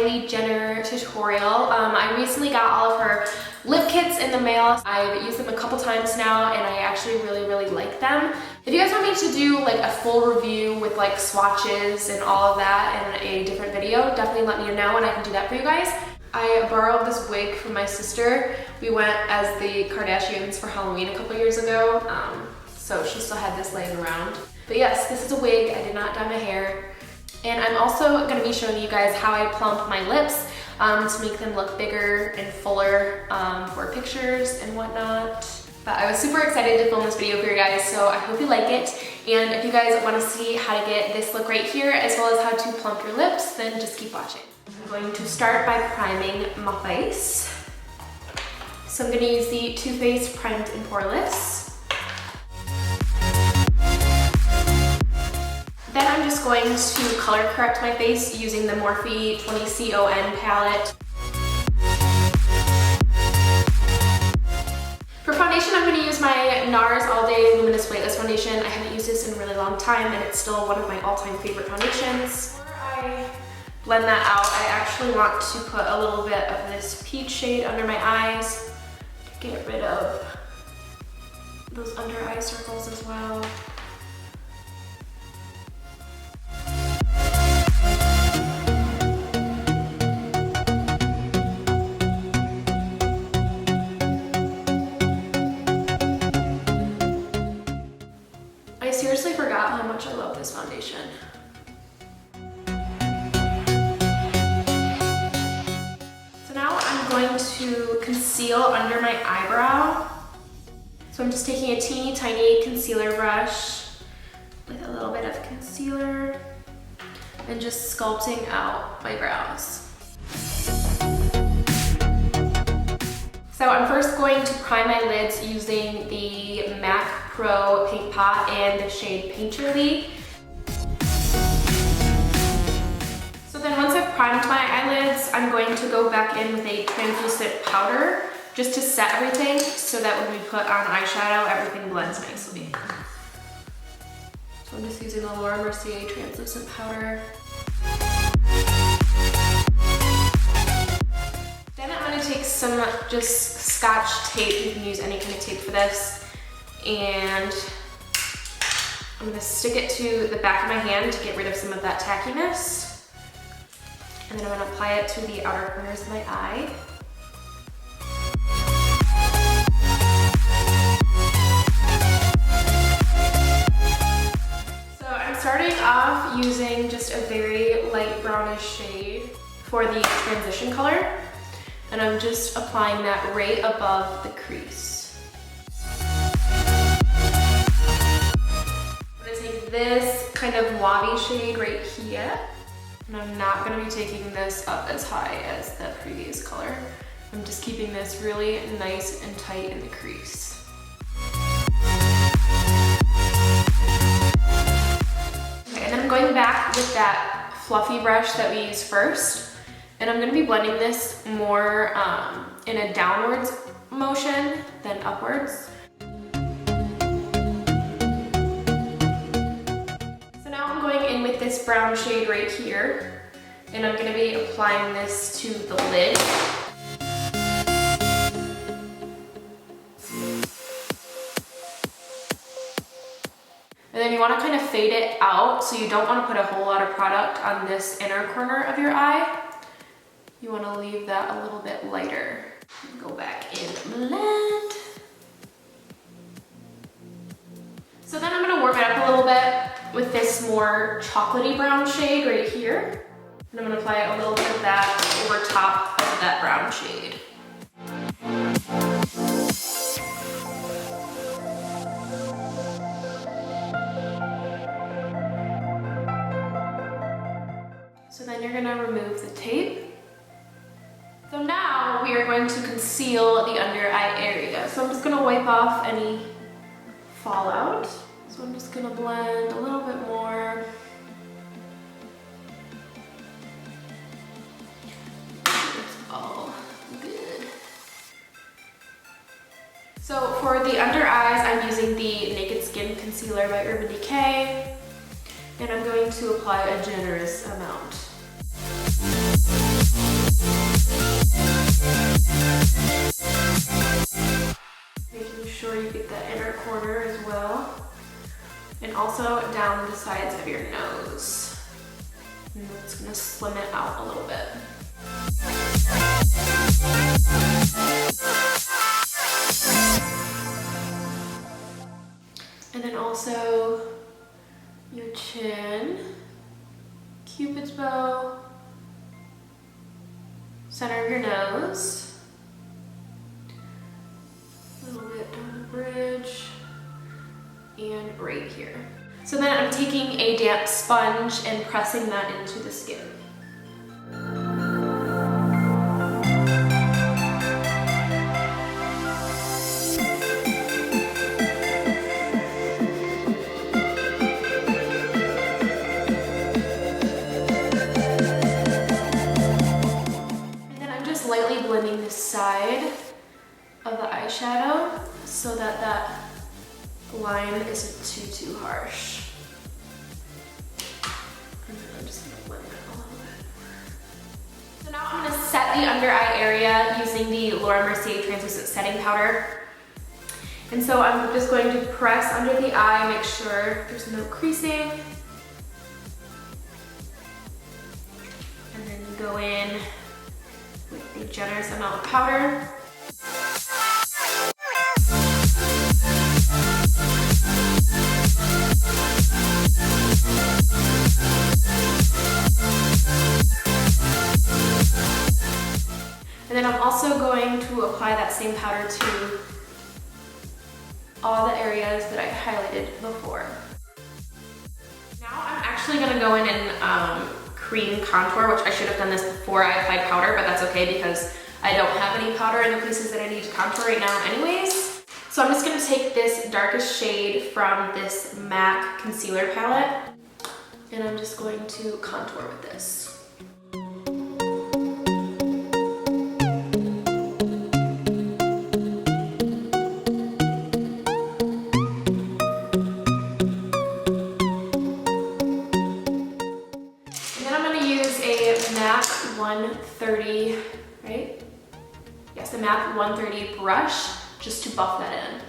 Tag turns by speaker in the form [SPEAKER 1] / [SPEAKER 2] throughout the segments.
[SPEAKER 1] Kylie Jenner tutorial. I recently got all of her lip kits in the mail. I've used them a couple times now and I actually really like them. If you guys want me to do like a full review with like swatches and all of that in a different video, definitely let me know and I can do that for you guys. I borrowed this wig from my sister. We went as the Kardashians for Halloween a couple years ago, so she still had this laying around. But yes, this is a wig. I did not dye my hair. And I'm also gonna be showing you guys how I plump my lips to make them look bigger and fuller for pictures and whatnot. But I was super excited to film this video for you guys, so I hope you like it. And if you guys wanna see how to get this look right here, as well as how to plump your lips, then just keep watching. I'm going to start by priming my face. So I'm gonna use the Too Faced Primed and Poreless. Then I'm just going to color correct my face using the Morphe 20CON palette. For foundation, I'm going to use my NARS All Day Luminous Weightless foundation. I haven't used this in a really long time and it's still one of my all-time favorite foundations. Before I blend that out, I actually want to put a little bit of this peach shade under my eyes to get rid of those under eye circles as well. I seriously forgot how much I love this foundation. So now I'm going to conceal under my eyebrow. So I'm just taking a teeny tiny concealer brush with a little bit of concealer and just sculpting out my brows. So I'm first going to prime my lids using the MAC Pro Paint Pot and the shade Painterly. So then once I've primed my eyelids, I'm going to go back in with a translucent powder just to set everything so that when we put on eyeshadow, everything blends nicely. So I'm just using the Mercier translucent powder. Then I'm going to take some just Scotch tape. You can use any kind of tape for this. And I'm going to stick it to the back of my hand to get rid of some of that tackiness. And then I'm going to apply it to the outer corners of my eye. So I'm starting off using just a very light brownish shade for the transition color. And I'm just applying that right above the crease. I'm gonna take this kind of mauve shade right here, and I'm not gonna be taking this up as high as the previous color. I'm just keeping this really nice and tight in the crease. Okay, and then I'm going back with that fluffy brush that we used first. And I'm gonna be blending this more in a downwards motion than upwards. So now I'm going in with this brown shade right here, and I'm gonna be applying this to the lid. And then you wanna kind of fade it out, so you don't wanna put a whole lot of product on this inner corner of your eye. You want to leave that a little bit lighter. Go back and blend. So then I'm going to warm it up a little bit with this more chocolatey brown shade right here. And I'm going to apply a little bit of that over top of that brown shade. So then you're going to remove the tape. So now we are going to conceal the under eye area. So I'm just gonna wipe off any fallout. So I'm just gonna blend a little bit more. It's all good. So for the under eyes, I'm using the Naked Skin Concealer by Urban Decay. And I'm going to apply a generous amount. and also down the sides of your nose. And it's gonna slim it out a little bit. And then also your chin, Cupid's bow, center of your nose, a little bit down the bridge, and right here. So then I'm taking a damp sponge and pressing that into the skin. Lightly blending the side of the eyeshadow so that that line isn't too harsh. And then I'm just gonna blend that a little bit. So now I'm gonna set the under eye area using the Laura Mercier translucent setting powder. And so I'm just going to press under the eye, make sure there's no creasing. And then go in with a generous amount of powder. And then I'm also going to apply that same powder to all the areas that I highlighted before. Now I'm actually gonna go in and cream contour, which I should have done this before I applied powder, but that's okay because I don't have any powder in the places that I need to contour right now anyways. So I'm just gonna take this darkest shade from this MAC concealer palette, and I'm just going to contour with this. MAC 130, right? Yes, the MAC 130 brush, just to buff that in.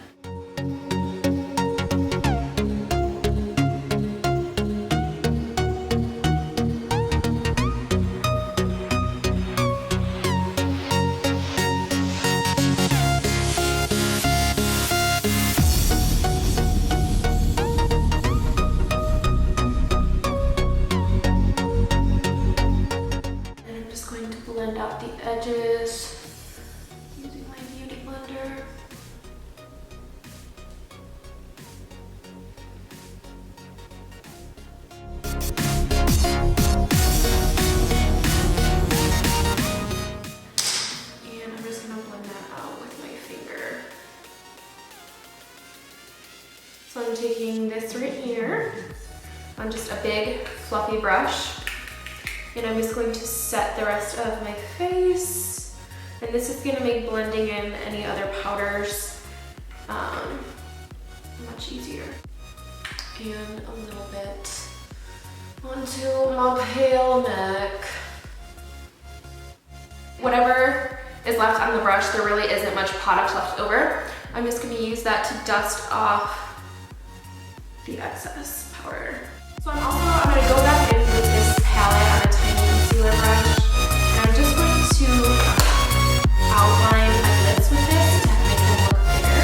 [SPEAKER 1] Blend out the edges using my beauty blender. And I'm just gonna blend that out with my finger. So I'm taking this right here on just a big fluffy brush. And I'm just going to set the rest of my face. And this is gonna make blending in any other powders much easier. And a little bit onto my pale neck. Whatever is left on the brush, there really isn't much product left over. I'm just gonna use that to dust off the excess powder. So I'm gonna go back in with this palette on a tiny concealer brush, and I'm just going to outline my lips with this to make them look bigger.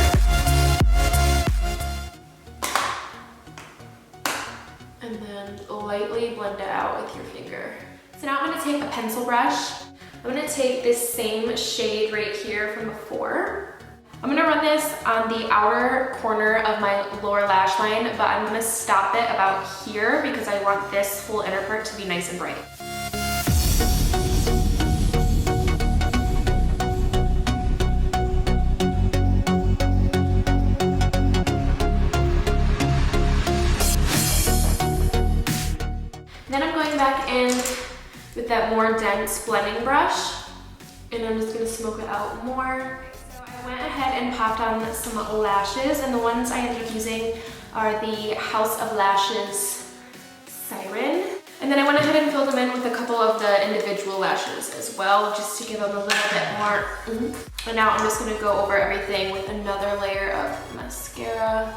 [SPEAKER 1] And then lightly blend it out with your finger. So now I'm gonna take a pencil brush. I'm gonna take this same shade right here from before. I'm gonna run this on the outer corner of my lower lash line, but I'm gonna stop it about here because I want this whole inner part to be nice and bright. Then I'm going back in with that more dense blending brush, and I'm just gonna smoke it out more. I went ahead and popped on some lashes, and the ones I ended up using are the House of Lashes Siren. And then I went ahead and filled them in with a couple of the individual lashes as well, just to give them a little bit more oomph. And now I'm just gonna go over everything with another layer of mascara.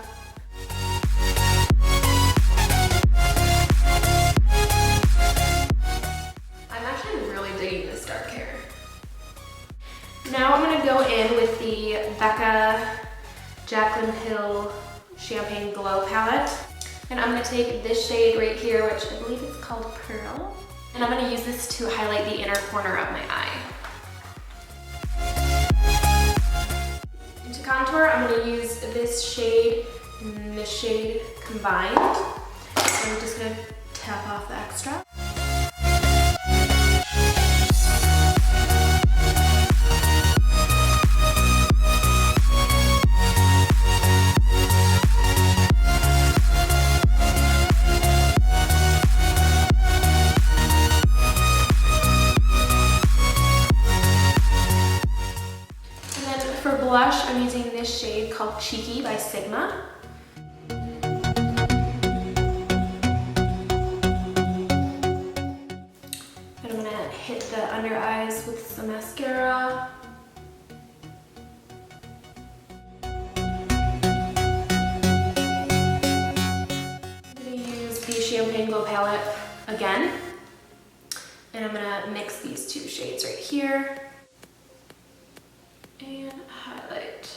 [SPEAKER 1] actually really digging this dark hair. Now I'm gonna go in with the Becca Jaclyn Hill Champagne Glow Palette. And I'm gonna take this shade right here, which I believe is called Pearl. And I'm gonna use this to highlight the inner corner of my eye. And to contour, I'm gonna use this shade and this shade combined. So I'm just gonna tap off the extra. Blush, I'm using this shade called Cheeky by Sigma. And I'm gonna hit the under eyes with some mascara. I'm gonna use the Champagne Glow Palette again. And I'm gonna mix these two shades right here. And highlight.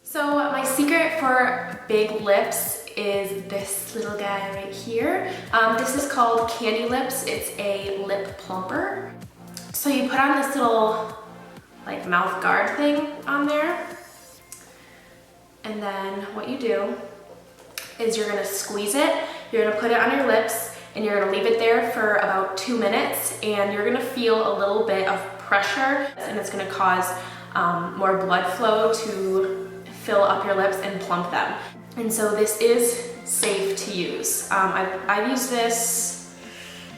[SPEAKER 1] So my secret for big lips is this little guy right here. This is called CandyLipz. It's a lip plumper. So you put on this little like mouth guard thing on there. And then what you do is you're gonna squeeze it, you're gonna put it on your lips, and you're gonna leave it there for about 2 minutes, and you're gonna feel a little bit of pressure, and it's gonna cause more blood flow to fill up your lips and plump them. And so this is safe to use. I've used this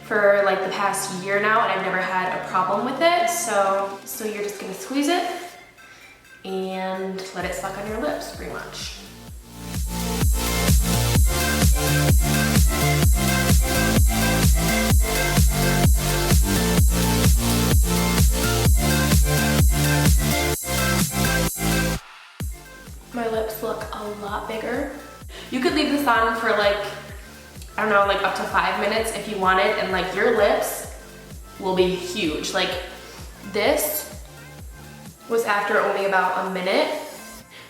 [SPEAKER 1] for like the past year now, and I've never had a problem with it. So you're just gonna squeeze it and let it suck on your lips, pretty much. My lips look a lot bigger. You could leave this on for like, I don't know, like up to 5 minutes if you wanted, and like your lips will be huge. Like this was after only about a minute.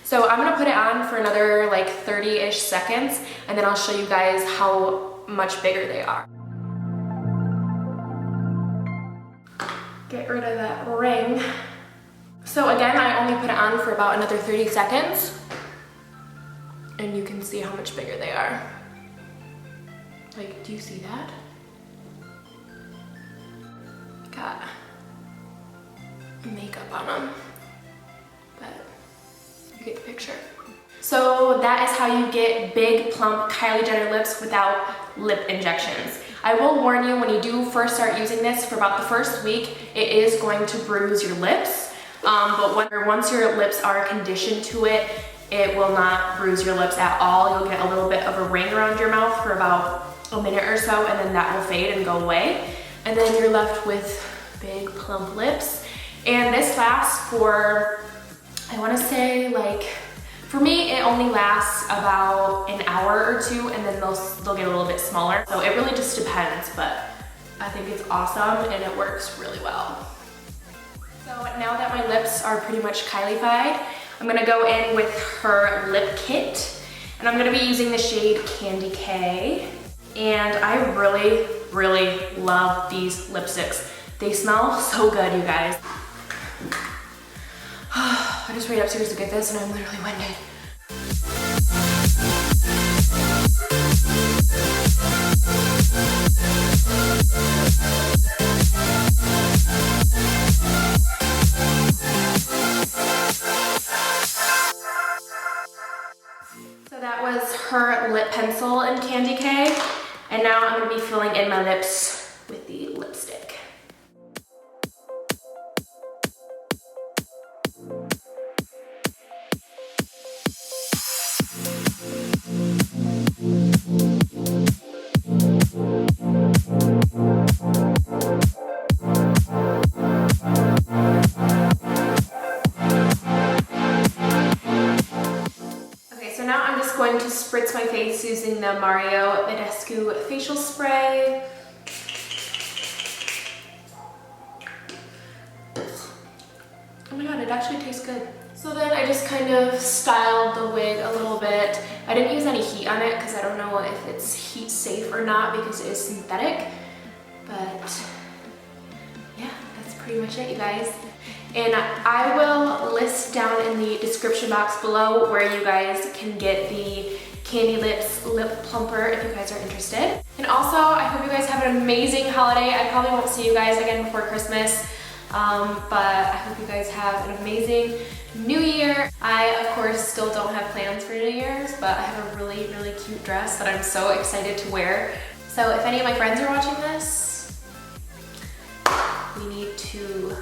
[SPEAKER 1] So I'm gonna put it on for another like 30-ish seconds, and then I'll show you guys how much bigger they are. Get rid of that ring. So again, I only put it on for about another 30 seconds, and you can see how much bigger they are. Like, do you see that? Got makeup on them, but you get the picture. So that is how you get big, plump Kylie Jenner lips without lip injections. I will warn you, when you do first start using this, for about the first week, it is going to bruise your lips. But once your lips are conditioned to it, it will not bruise your lips at all. You'll get a little bit of a ring around your mouth for about a minute or so, and then that will fade and go away. And then you're left with big, plump lips. And this lasts for, I wanna say, like, for me, it only lasts about an hour or two, and then they'll get a little bit smaller. So it really just depends, but I think it's awesome and it works really well. So now that my lips are pretty much Kylie-fied, I'm gonna go in with her lip kit, and I'm gonna be using the shade Candy K. And I really, really love these lipsticks. They smell so good, you guys. I just ran upstairs to get this, and I'm literally winded. So that was her lip pencil in Candy K, and now I'm gonna be filling in my lips with the lipstick. going to spritz my face using the Mario Badescu facial spray. Oh my god, it actually tastes good. So then I just kind of styled the wig a little bit. I didn't use any heat on it because I don't know if it's heat safe or not because it is synthetic. But yeah, that's pretty much it, you guys. And I will list down in the description box below where you guys can get the CandyLipz Lip Plumper if you guys are interested. And also, I hope you guys have an amazing holiday. I probably won't see you guys again before Christmas. But I hope you guys have an amazing New Year. I, of course, still don't have plans for New Year's, but I have a really, really cute dress that I'm so excited to wear. So if any of my friends are watching this, we need to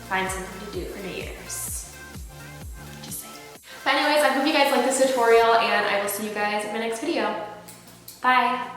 [SPEAKER 1] find something to do for New Year's. Just saying. But anyways, I hope you guys like this tutorial, and I will see you guys in my next video. Bye!